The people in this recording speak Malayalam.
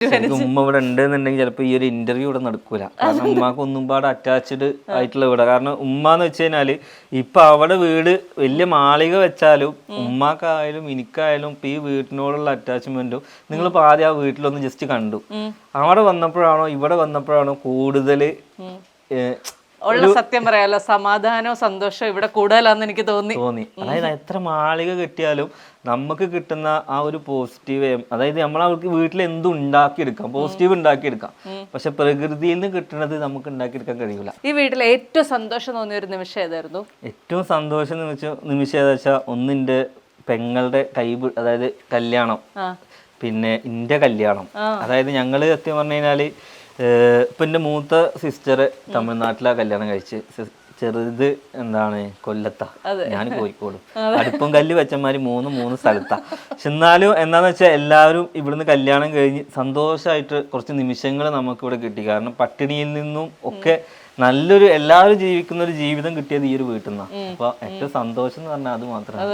ഉമ്മ ഇവിടെ ഉണ്ടെന്നുണ്ടെങ്കിൽ ചിലപ്പോൾ ഈ ഒരു ഇന്റർവ്യൂ ഇവിടെ നടക്കൂല. കാരണം ഉമ്മാക്ക് ഒന്നും പാടെ അറ്റാച്ച്ഡ് ആയിട്ടുള്ള വീടാ. കാരണം ഉമ്മ എന്ന് വെച്ച് കഴിഞ്ഞാല് ഇപ്പൊ അവിടെ വീട് വലിയ മാളിക വെച്ചാലും ഉമ്മാക്കായാലും എനിക്കായാലും ഇപ്പൊ ഈ വീട്ടിനോടുള്ള അറ്റാച്ച്മെന്റും നിങ്ങളിപ്പോ ആദ്യം ആ വീട്ടിലൊന്ന് ജസ്റ്റ് കണ്ടു. അവിടെ വന്നപ്പോഴാണോ ഇവിടെ വന്നപ്പോഴാണോ കൂടുതൽ ഉള്ള സത്യം പറയാലോ, സമാധാനവും സന്തോഷവും ഇവിടെ കൂടുതലാന്ന് എനിക്ക് തോന്നി. അതായത് എത്ര മാളിക കിട്ടിയാലും നമുക്ക് കിട്ടുന്ന ആ ഒരു പോസിറ്റീവ്, അതായത് നമ്മൾ അവർക്ക് വീട്ടിൽ എന്തും ഉണ്ടാക്കിയെടുക്കാം, പോസിറ്റീവ് ഉണ്ടാക്കിയെടുക്കാം. പക്ഷെ പ്രകൃതിയിൽ നിന്ന് കിട്ടുന്നത് നമുക്ക് ഉണ്ടാക്കിയെടുക്കാൻ കഴിയില്ല. ഈ വീട്ടിൽ ഏറ്റവും സന്തോഷം തോന്നിയ ഒരു നിമിഷം ഏതായിരുന്നു? ഏറ്റവും സന്തോഷം നിമിഷം ഏതാ വെച്ചാൽ ഒന്നിന്റെ പെങ്ങളുടെ അതായത് കല്യാണം, പിന്നെ എൻ്റെ കല്യാണം. അതായത് ഞങ്ങള് സത്യം പറഞ്ഞു കഴിഞ്ഞാല് ഇപ്പൊ എൻ്റെ മൂത്ത സിസ്റ്റർ തമിഴ്നാട്ടിലാ കല്യാണം കഴിച്ച്, ചെറുത് കൊല്ലത്താ, ഞാൻ കോഴിക്കോട്. അടുപ്പം കല്ല് വെച്ചമാര് മൂന്ന് സ്ഥലത്താ. പക്ഷെ എന്നാലും എന്താന്ന് വെച്ചാൽ എല്ലാവരും ഇവിടുന്ന് കല്യാണം കഴിഞ്ഞ് സന്തോഷമായിട്ട് കുറച്ച് നിമിഷങ്ങൾ നമുക്ക് ഇവിടെ കിട്ടി. കാരണം പട്ടിണിയിൽ നിന്നും ഒക്കെ നല്ലൊരു എല്ലാവരും ജീവിക്കുന്ന ഒരു ജീവിതം കിട്ടിയത് ഈ ഒരു വീട്ടിൽ നിന്നാണ്. അപ്പൊ ഏറ്റവും സന്തോഷം എന്ന് പറഞ്ഞാൽ അത് മാത്രമാണ്.